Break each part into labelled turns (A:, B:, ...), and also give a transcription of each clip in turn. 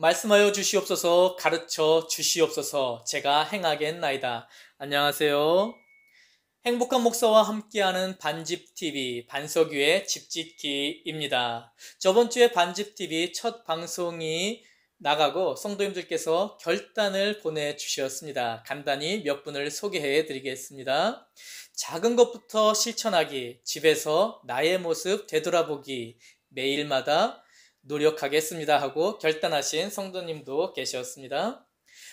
A: 말씀하여 주시옵소서. 가르쳐 주시옵소서. 제가 행하겠나이다. 안녕하세요. 행복한 목사와 함께하는 반집TV 반석유의 집짓기입니다. 저번 주에 반집TV 첫 방송이 나가고 성도님들께서 결단을 보내주셨습니다. 간단히 몇 분을 소개해 드리겠습니다. 작은 것부터 실천하기, 집에서 나의 모습 되돌아보기, 매일마다 노력하겠습니다 하고 결단하신 성도님도 계셨습니다.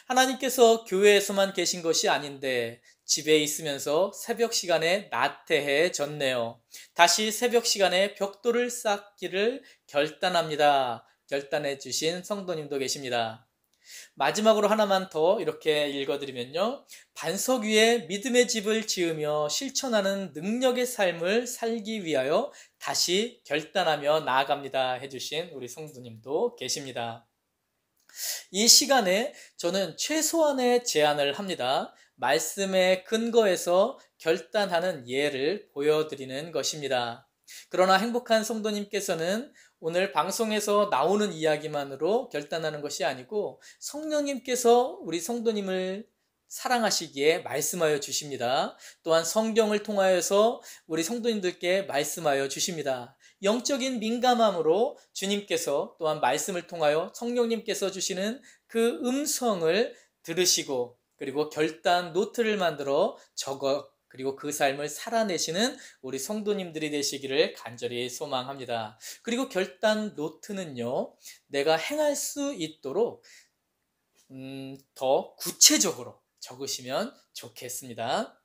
A: 하나님께서 교회에서만 계신 것이 아닌데 집에 있으면서 새벽 시간에 나태해졌네요. 다시 새벽 시간에 벽돌을 쌓기를 결단합니다. 결단해 주신 성도님도 계십니다. 마지막으로 하나만 더 이렇게 읽어드리면요. 반석 위에 믿음의 집을 지으며 실천하는 능력의 삶을 살기 위하여 다시 결단하며 나아갑니다 해주신 우리 성도님도 계십니다. 이 시간에 저는 최소한의 제안을 합니다. 말씀에 근거해서 결단하는 예를 보여드리는 것입니다. 그러나 행복한 성도님께서는 오늘 방송에서 나오는 이야기만으로 결단하는 것이 아니고 성령님께서 우리 성도님을 사랑하시기에 말씀하여 주십니다. 또한 성경을 통하여서 우리 성도님들께 말씀하여 주십니다. 영적인 민감함으로 주님께서 또한 말씀을 통하여 성령님께서 주시는 그 음성을 들으시고 그리고 결단 노트를 만들어 적어 그리고 그 삶을 살아내시는 우리 성도님들이 되시기를 간절히 소망합니다. 그리고 결단 노트는요, 내가 행할 수 있도록 더 구체적으로 적으시면 좋겠습니다.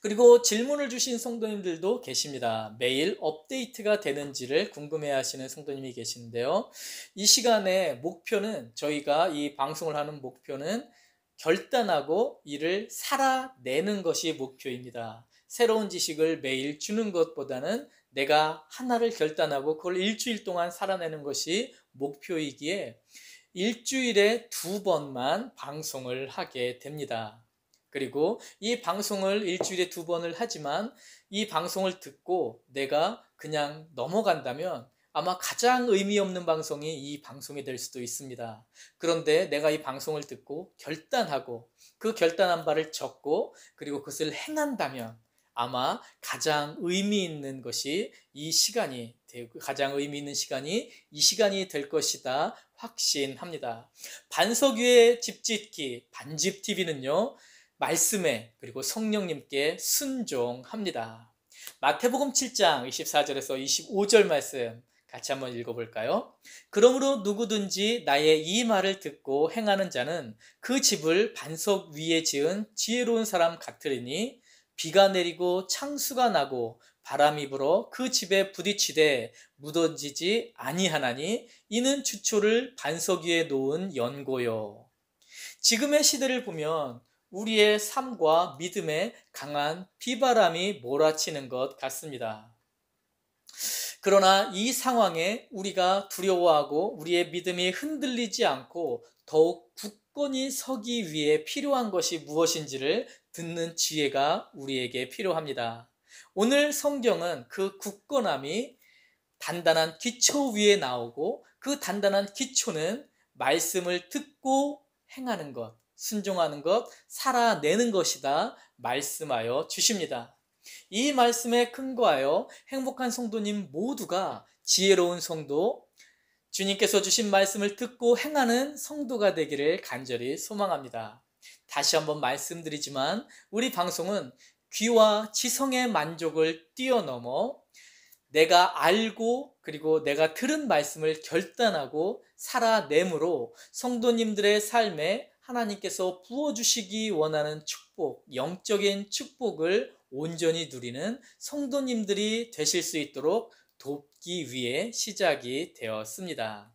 A: 그리고 질문을 주신 성도님들도 계십니다. 매일 업데이트가 되는지를 궁금해하시는 성도님이 계신데요. 이 시간의 목표는 저희가 이 방송을 하는 목표는 결단하고 이를 살아내는 것이 목표입니다. 새로운 지식을 매일 주는 것보다는 내가 하나를 결단하고 그걸 일주일 동안 살아내는 것이 목표이기에 일주일에 2번만 방송을 하게 됩니다. 그리고 이 방송을 일주일에 2번을 하지만 이 방송을 듣고 내가 그냥 넘어간다면 아마 가장 의미 없는 방송이 이 방송이 될 수도 있습니다. 그런데 내가 이 방송을 듣고 결단하고 그 결단한 바를 적고 그리고 그것을 행한다면 아마 가장 의미 있는 것이 이 시간이 가장 의미 있는 시간이 이 시간이 될 것이다 확신합니다. 반석 위의 집짓기 반집TV는요. 말씀에 그리고 성령님께 순종합니다. 마태복음 7장 24절에서 25절 말씀 같이 한번 읽어볼까요? 그러므로 누구든지 나의 이 말을 듣고 행하는 자는 그 집을 반석 위에 지은 지혜로운 사람 같으리니 비가 내리고 창수가 나고 바람이 불어 그 집에 부딪히되 무너지지 아니하나니 이는 주초를 반석 위에 놓은 연고요. 지금의 시대를 보면 우리의 삶과 믿음에 강한 비바람이 몰아치는 것 같습니다. 그러나 이 상황에 우리가 두려워하고 우리의 믿음이 흔들리지 않고 더욱 굳건히 서기 위해 필요한 것이 무엇인지를 듣는 지혜가 우리에게 필요합니다. 오늘 성경은 그 굳건함이 단단한 기초 위에 나오고 그 단단한 기초는 말씀을 듣고 행하는 것, 순종하는 것, 살아내는 것이다 말씀하여 주십니다. 이 말씀에 근거하여 행복한 성도님 모두가 지혜로운 성도, 주님께서 주신 말씀을 듣고 행하는 성도가 되기를 간절히 소망합니다. 다시 한번 말씀드리지만 우리 방송은 귀와 지성의 만족을 뛰어넘어 내가 알고 그리고 내가 들은 말씀을 결단하고 살아내므로 성도님들의 삶에 하나님께서 부어주시기 원하는 축복, 영적인 축복을 온전히 누리는 성도님들이 되실 수 있도록 돕기 위해 시작이 되었습니다.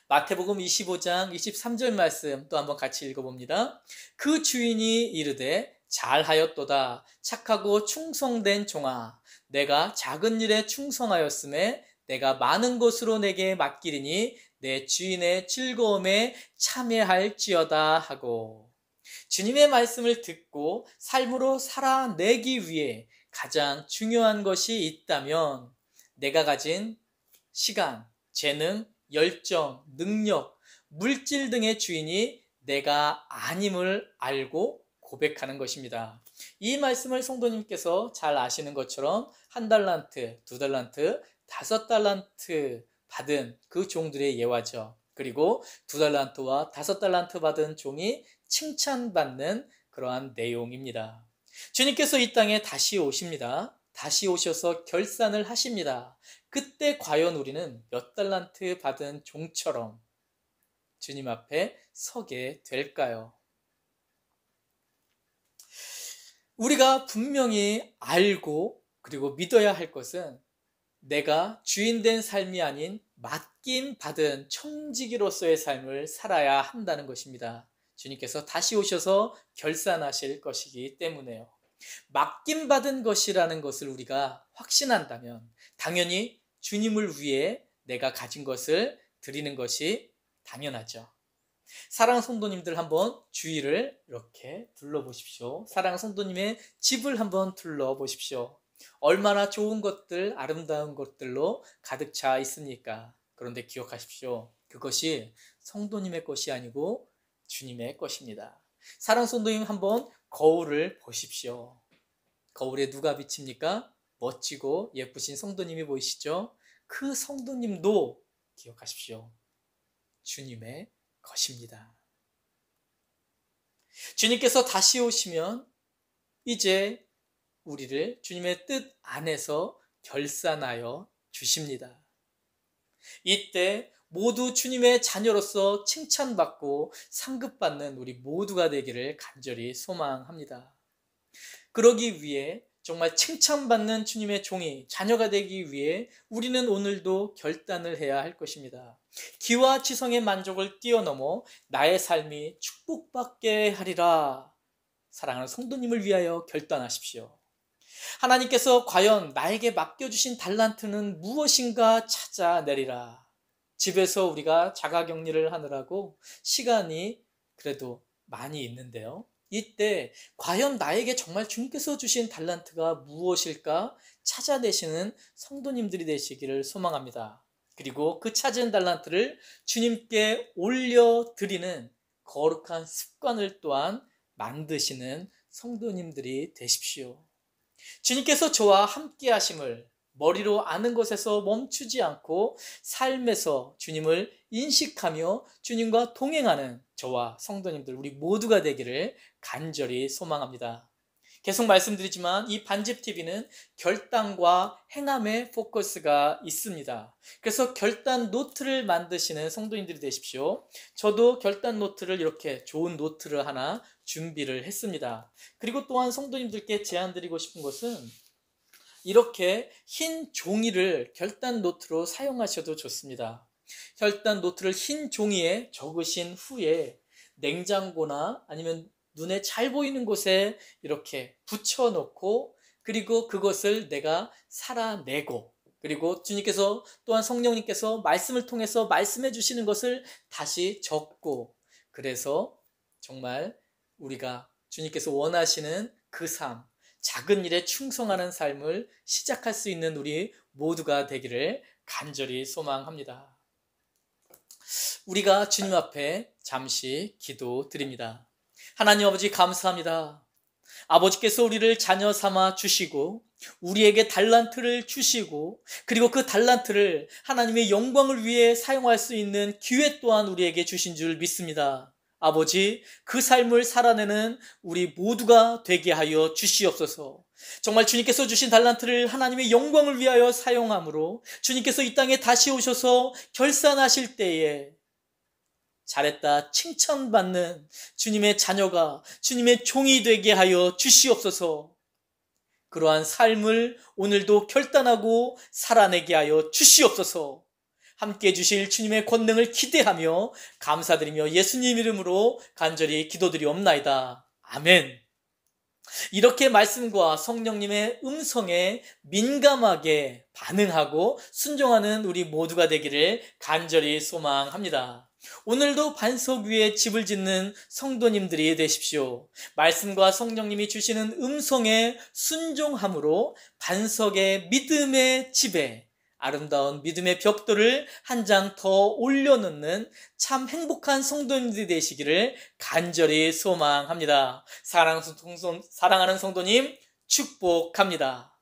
A: 마태복음 25장 23절 말씀 또 한번 같이 읽어봅니다. 그 주인이 이르되 잘하였도다 착하고 충성된 종아 내가 작은 일에 충성하였음에 내가 많은 것으로 내게 맡기리니 내 주인의 즐거움에 참여할지어다 하고 주님의 말씀을 듣고 삶으로 살아내기 위해 가장 중요한 것이 있다면 내가 가진 시간, 재능, 열정, 능력 물질 등의 주인이 내가 아님을 알고 고백하는 것입니다. 이 말씀을 성도님께서 잘 아시는 것처럼 1달란트, 2달란트, 5달란트 받은 그 종들의 예화죠. 그리고 2달란트와 5달란트 받은 종이 칭찬받는 그러한 내용입니다. 주님께서 이 땅에 다시 오십니다. 다시 오셔서 결산을 하십니다. 그때 과연 우리는 몇 달란트 받은 종처럼 주님 앞에 서게 될까요? 우리가 분명히 알고 그리고 믿어야 할 것은 내가 주인된 삶이 아닌 맡김받은 청지기로서의 삶을 살아야 한다는 것입니다. 주님께서 다시 오셔서 결산하실 것이기 때문에요. 맡김받은 것이라는 것을 우리가 확신한다면 당연히 주님을 위해 내가 가진 것을 드리는 것이 당연하죠. 사랑하는 성도님들 한번 주위를 이렇게 둘러보십시오. 사랑하는 성도님의 집을 한번 둘러보십시오. 얼마나 좋은 것들, 아름다운 것들로 가득 차 있습니까? 그런데 기억하십시오. 그것이 성도님의 것이 아니고 주님의 것입니다. 사랑하는 성도님 한번 거울을 보십시오. 거울에 누가 비칩니까? 멋지고 예쁘신 성도님이 보이시죠? 그 성도님도 기억하십시오. 주님의 것입니다. 주님께서 다시 오시면 이제 우리를 주님의 뜻 안에서 결산하여 주십니다. 이때 모두 주님의 자녀로서 칭찬받고 상급받는 우리 모두가 되기를 간절히 소망합니다. 그러기 위해 정말 칭찬받는 주님의 종이 자녀가 되기 위해 우리는 오늘도 결단을 해야 할 것입니다. 기와 지성의 만족을 뛰어넘어 나의 삶이 축복받게 하리라. 사랑하는 성도님을 위하여 결단하십시오. 하나님께서 과연 나에게 맡겨주신 달란트는 무엇인가 찾아내리라. 집에서 우리가 자가격리를 하느라고 시간이 그래도 많이 있는데요. 이때 과연 나에게 정말 주님께서 주신 달란트가 무엇일까 찾아내시는 성도님들이 되시기를 소망합니다. 그리고 그 찾은 달란트를 주님께 올려드리는 거룩한 습관을 또한 만드시는 성도님들이 되십시오. 주님께서 저와 함께 하심을 머리로 아는 것에서 멈추지 않고 삶에서 주님을 인식하며 주님과 동행하는 저와 성도님들 우리 모두가 되기를 간절히 소망합니다. 계속 말씀드리지만 이 반집TV는 결단과 행함에 포커스가 있습니다. 그래서 결단 노트를 만드시는 성도님들이 되십시오. 저도 결단 노트를 이렇게 좋은 노트를 하나 준비를 했습니다. 그리고 또한 성도님들께 제안드리고 싶은 것은 이렇게 흰 종이를 결단 노트로 사용하셔도 좋습니다. 결단 노트를 흰 종이에 적으신 후에 냉장고나 아니면 눈에 잘 보이는 곳에 이렇게 붙여놓고 그리고 그것을 내가 살아내고 그리고 주님께서 또한 성령님께서 말씀을 통해서 말씀해 주시는 것을 다시 적고 그래서 정말 우리가 주님께서 원하시는 그 삶, 작은 일에 충성하는 삶을 시작할 수 있는 우리 모두가 되기를 간절히 소망합니다. 우리가 주님 앞에 잠시 기도드립니다. 하나님 아버지 감사합니다. 아버지께서 우리를 자녀 삼아 주시고 우리에게 달란트를 주시고 그리고 그 달란트를 하나님의 영광을 위해 사용할 수 있는 기회 또한 우리에게 주신 줄 믿습니다. 아버지, 그 삶을 살아내는 우리 모두가 되게 하여 주시옵소서. 정말 주님께서 주신 달란트를 하나님의 영광을 위하여 사용함으로 주님께서 이 땅에 다시 오셔서 결산하실 때에 잘했다 칭찬받는 주님의 자녀가 주님의 종이 되게 하여 주시옵소서. 그러한 삶을 오늘도 결단하고 살아내게 하여 주시옵소서. 함께 해주실 주님의 권능을 기대하며 감사드리며 예수님 이름으로 간절히 기도드리옵나이다. 아멘. 이렇게 말씀과 성령님의 음성에 민감하게 반응하고 순종하는 우리 모두가 되기를 간절히 소망합니다. 오늘도 반석 위에 집을 짓는 성도님들이 되십시오. 말씀과 성령님이 주시는 음성에 순종함으로 반석의 믿음의 집에 아름다운 믿음의 벽돌을 한 장 더 올려놓는 참 행복한 성도님들이 되시기를 간절히 소망합니다. 사랑하는 성도님 축복합니다.